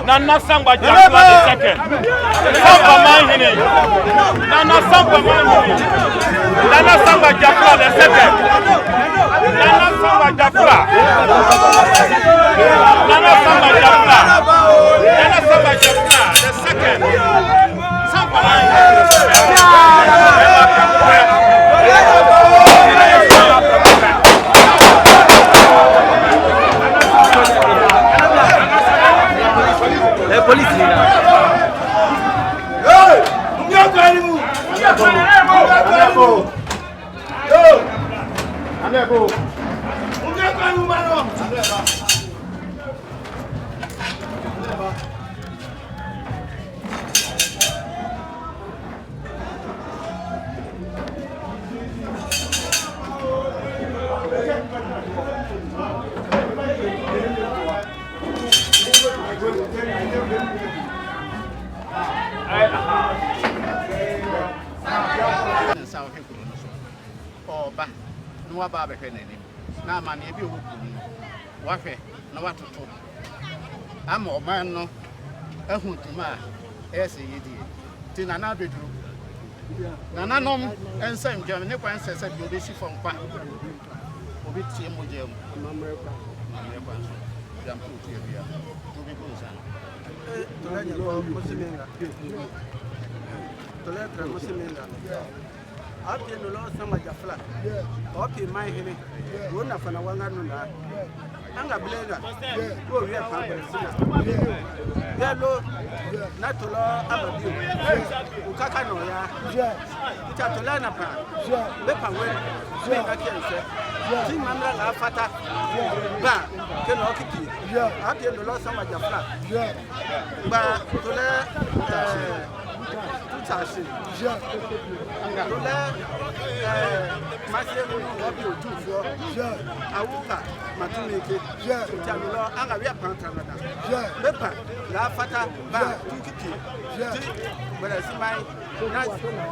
Nana Samba Jafla the second. Samba Mahini. Nana Samba Mahini. Nana Samba Jafla the second. Nana Samba Jafla. Nana Samba Jafla. Nana Samba Jafla the second. Samba Mahini. Police leader. Oba no aba be hwe nene na ma ne bi owu wa hwe na watoto ama oman no ahutuma ese yedi ti na na bedru na nanom ensam dwam ne kwan sese bi obi si fompa obi tie mojem amamre kwa so jam to tie bia obi ko nsa to la nyako musimenga to la tra musimenga Api no lo sama jafla. Api mai hene. Wona fana wanga no na. Anga blenga. Ko wi pa sina. Ya lo na to lo ababi. Ukaka no ya. Ita to la na pa. Be pa we. Me ka kense. Ti mamra la fata. Ba ke no kiti. Api no lo sama jafla. Ba to le Tashi. Tole Masiemu Obi Otufu. Awuka Matumeke. Jamilo anga wi apantana. Bepa la fata ba tukiti. Bere simai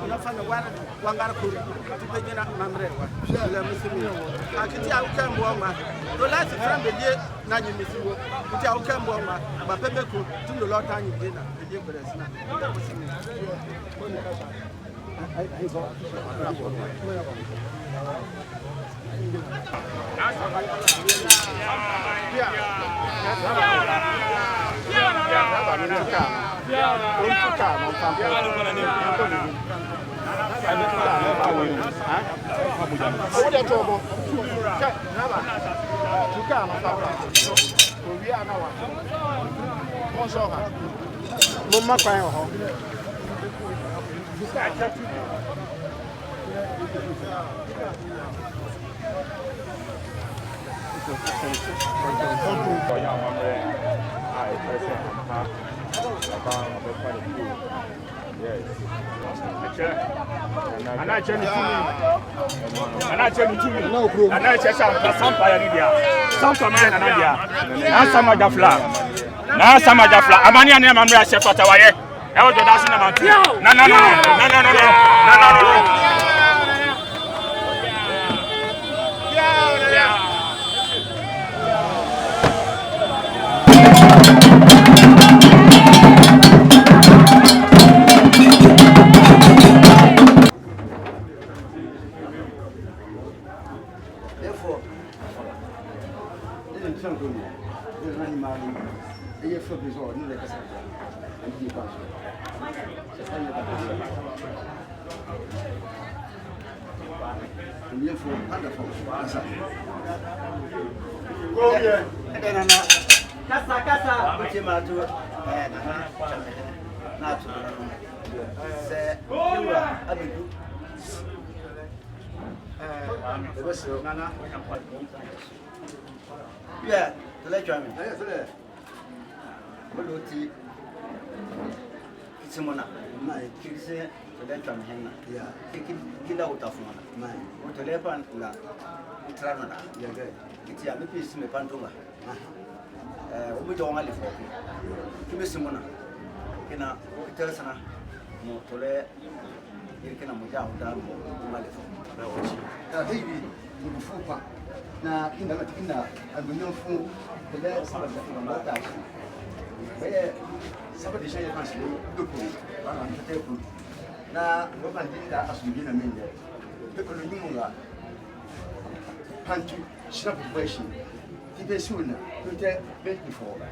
na fana wangara kuri. Tupejina mamrewa. La musimi. Akiti awuka mboma. Tola si frambe die na nyimisiwo. Kuti awuka mboma. Ba pebeko tundo lota nyidena. Eje bere sina. Musimi. Kasa uchimatu na tu se yura abidu bese nana ya tele jami boloti Simona, my kids, the Lentran Henna, Kila Utafona, my Utelepan La Tranana, it's a little piece of Pantula. We don't only for you. Simona, Kina, Tersana, Motole, Irkina Muja, Malifo. Mfupa na kinda abunyofu the sabe da mata be sabe de sheye kansi dupu bana mteku na ngoba ndinda asumbi na mende pekolo nyumunga pantu shirabu bashi tibe suna tute be before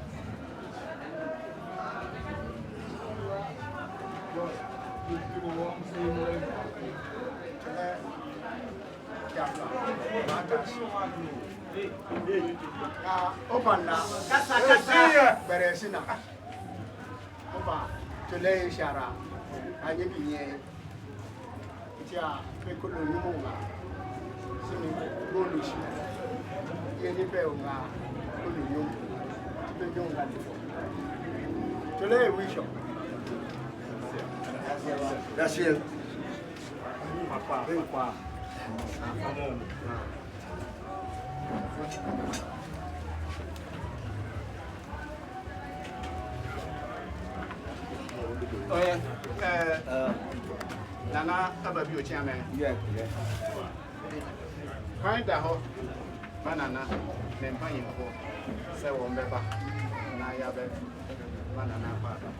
Open now. Kasa. Beresina. Opa. Tole shara. Aje binye. Tia pekolo nyumunga. Sini bolushi. Yeni pe unga. Kolo nyumu. Tipe nyunga ndifo. Tole wisho. Gracias. Papa. Oh yeah. Nana Ababi Chairman. Yeah. Find the hot banana, then buying for 7 member. Nayabe banana father.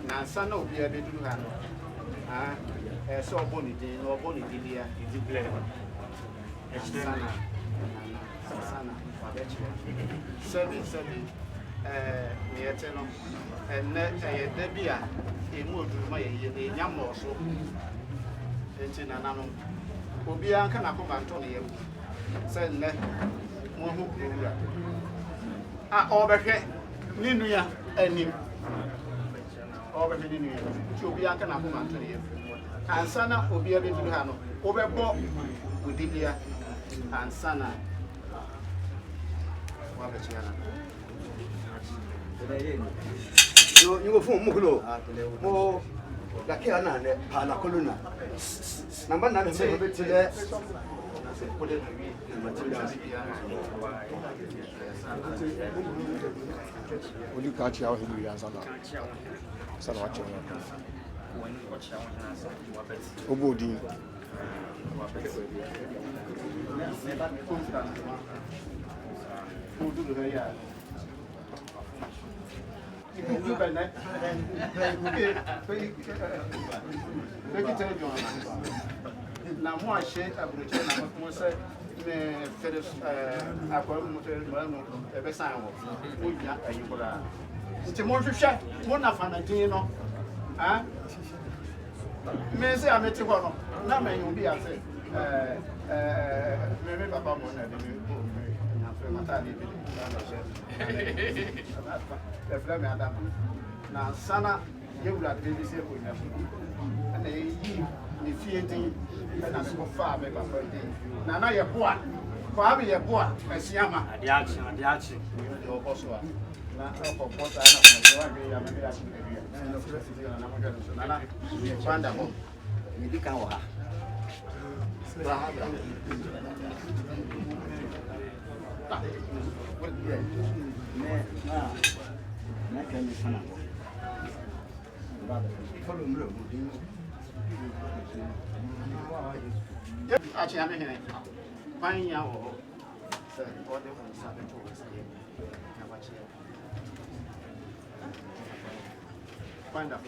Now, son of the Abbey do have so bonny, no bonny, dear, is it blame? Sana, Seven, near Tenor, and Debia, a mood to my young or so. It's in an animal. Obia can come Antonio. Send me one who grew up. Over here, Ninia, and him. Over here, Obia can come Antonio. And Sana Obia to Hano, over Bob with Didia and Sana. You go for Mugulo. Oh, la Kiana, Hala Coluna. Number 9 is a bit today. Will you catch out who you answer? Son watching. Obodi. Who do the yard? You by night and now, more shade of the channel, say, Phyllis, I will a best sign of you could have. It's a more to shut one of an idea, eh? May say I met you one. Now, may you be a say, maybe Papa won't have the flame Adam. Now, Sana, you will have baby say with them. And they the feeding and as so far back of the now you're poor. For having a poor, as Yama, the action, you also. Now, for what I know, maybe I should be and the first is an American. We find a home. We become actually, I'm here. Fine, young or what they want to start to us again. Find out.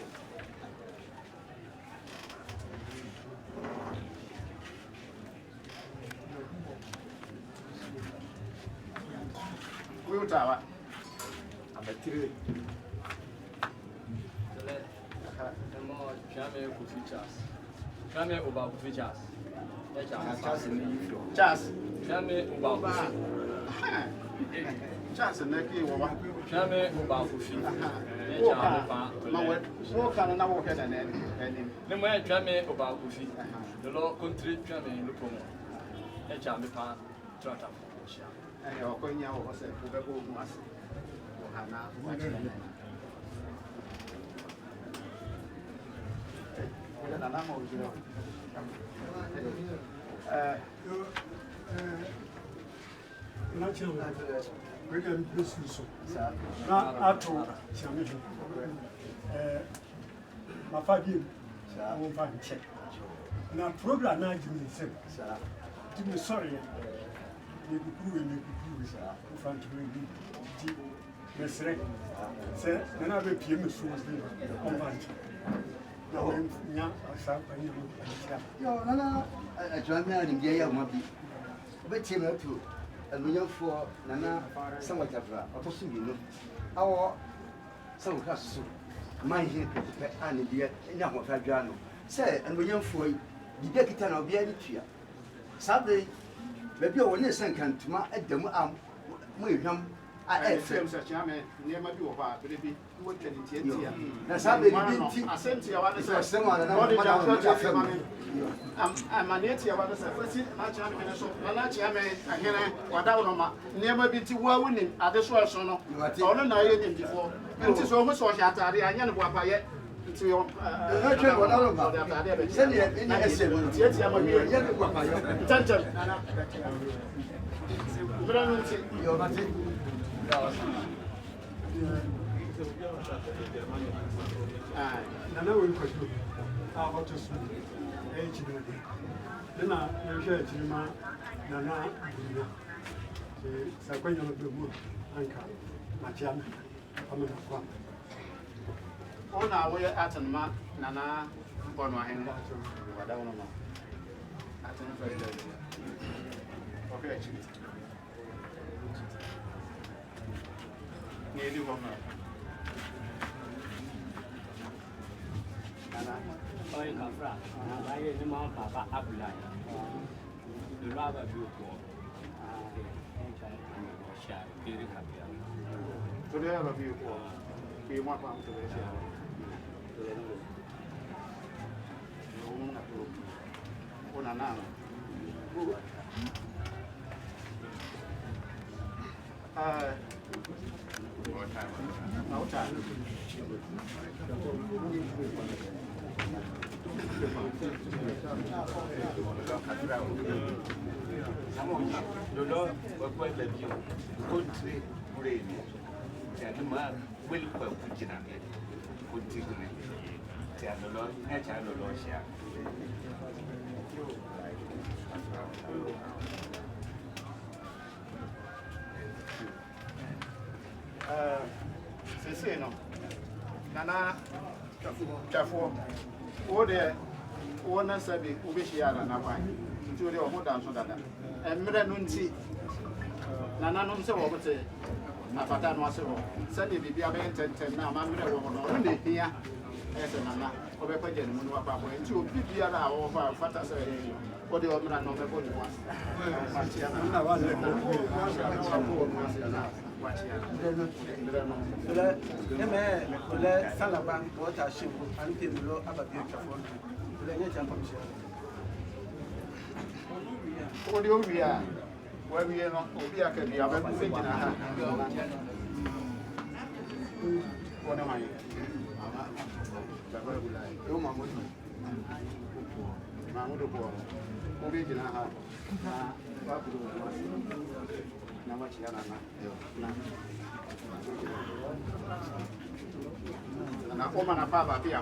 We will tower. I'm a three. Jamais about features. Chas. Jamais about Chas and Neki or Jamais about feet. Walk on and walk and then. No more jamais about feet. The law country jamais look on. A jammy pan, trot up. And you're going out was a Google mass. William Business. Now, my 5 years, I won't find check. Now, program 1987. To be sorry, you could prove in front of me. Yes, right. Sir, then I will PM as soon as they come back. No, no, I joined me in Gaya Mabi. But him too. And we for Nana, somewhat of a possible, you know. Our some class soup. My here, and the young of Adriano. Say, and we young for the Dekitan of the Editia. Saturday, maybe only a second to my at the arm. We come. I feel such a man near my door, baby. What can it hear? That's how they didn't. I sent you one as someone and I'm a native of the I hear what down never be too well winning at this was on. All the night before. And it is almost what I know what yet. To your send it in a second. Yes, I'm a young Nana will put you out to school. Then I share to my Nana. So when you look at Anka, Matian, I'm in a on our way at a man, Nana, on my hand. Okay. Nearly 1 month. Oi, Capra, I am the mouth of Abulai. The rather beautiful. Today, I love you. We want one to the no time. The Lord was quite like you. Country brain. And man will put in a bit. Continue. Tell the Lord, and tell the Lord share. Say no. Nana, Chaffo, oh, there, one and Sabi, Ubishiana, Napa, to the Omodan Sodana, and Miranunti. Nana, no, so over say, Napatan was so. Sunday, be a bent and now, Mamma, only here, as a Nana, or a pageant, Munapa, and two people are over Fatas, or the Omran of the body was. Le Salaban, what I should until below about beautiful. What do we are? Where we are not, we are can be our thinking. What am I? Na koma na baba pia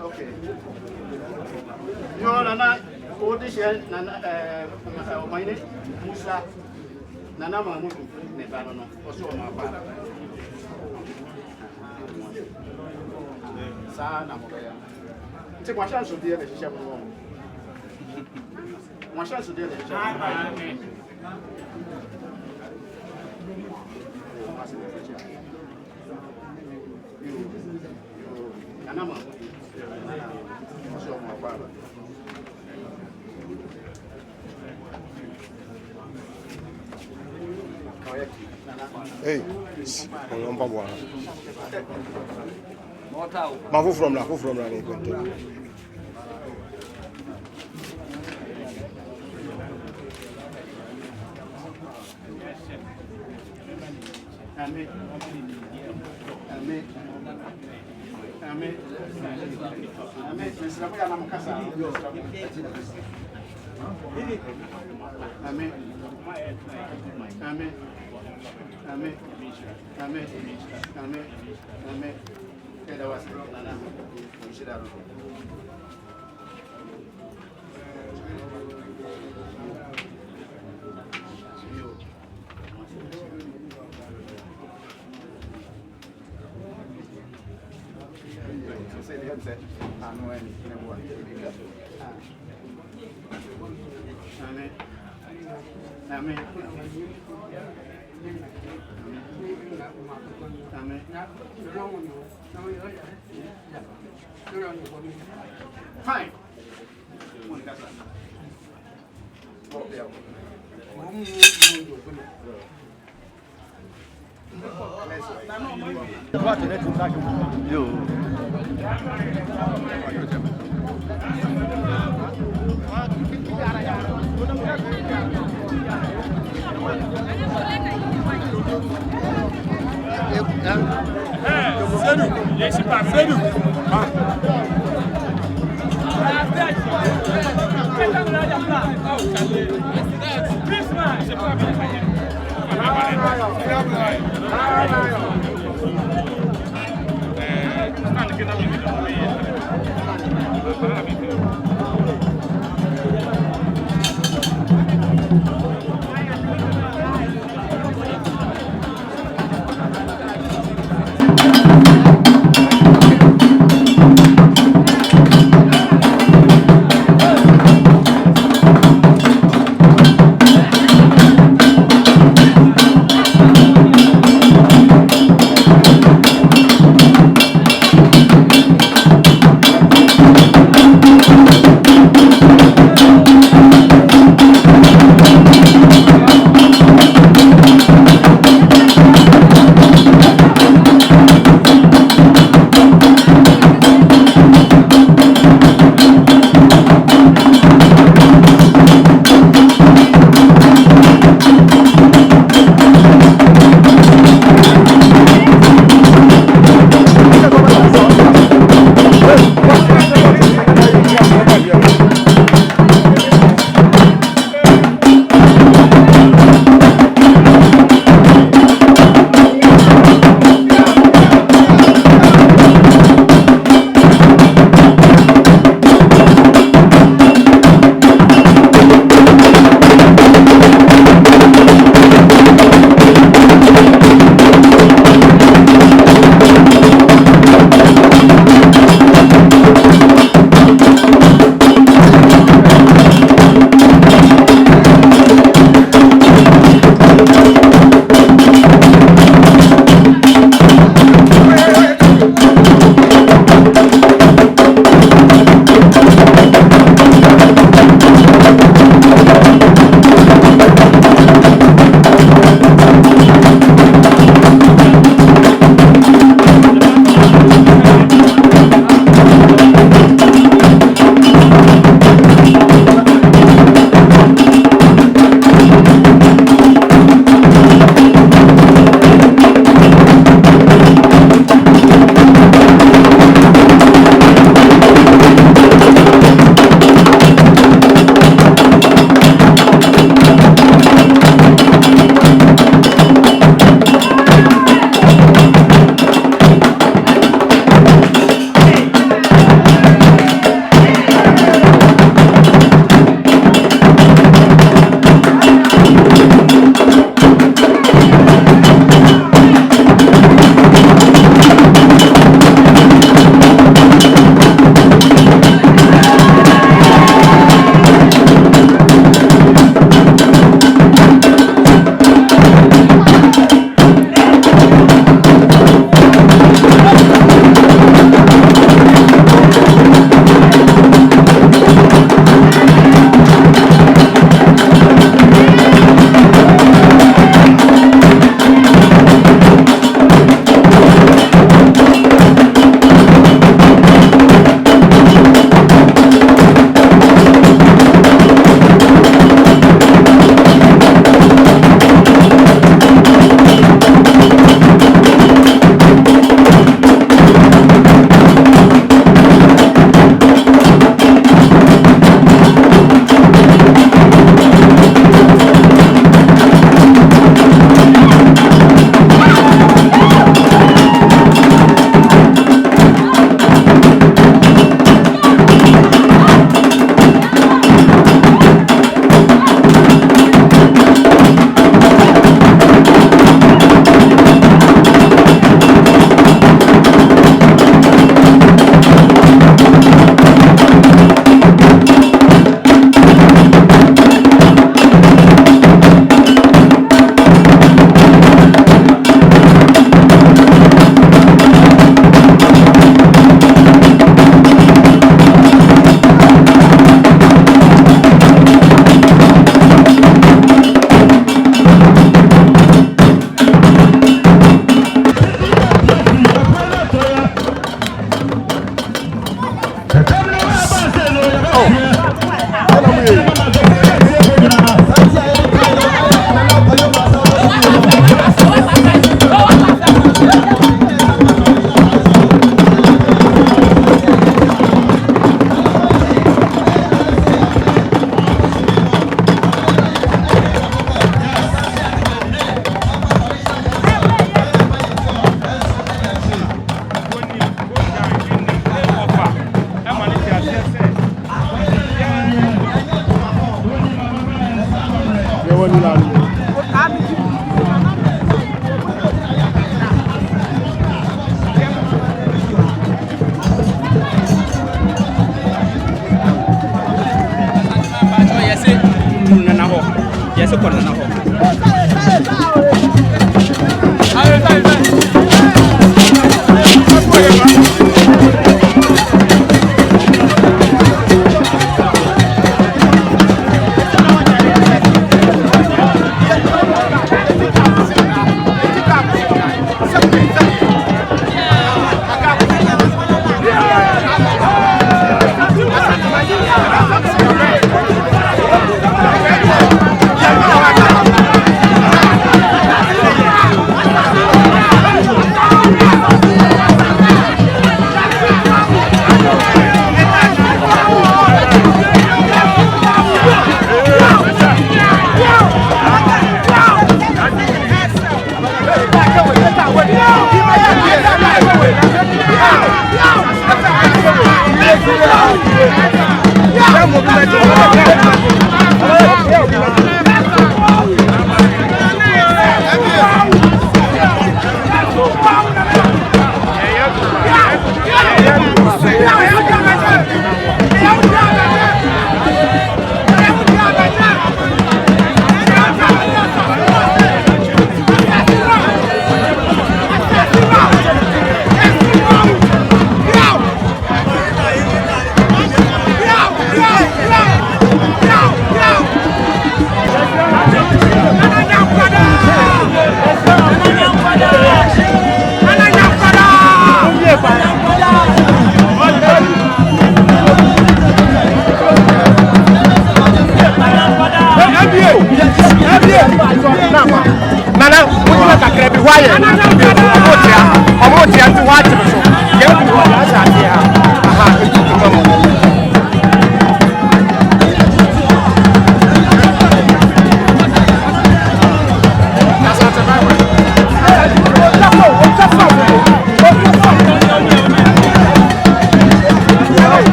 okay. No, Nana, all this year, Nana, my name, Musa, Nana Mamudu, Nebano, also my father. Sana, take my chance to deal with the chapel. My chance to deal with the chapel. Hey, on va voir. Ma vous from là, les comptes. Amen. Amen. Amen. Amen. Mesilamu ya namkasa. Amen. Amen. Amen. Amen. Amen. Amen. Amen. Keda wasi nana. Mshida. Amen. Amen. Amen. Fine.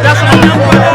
That's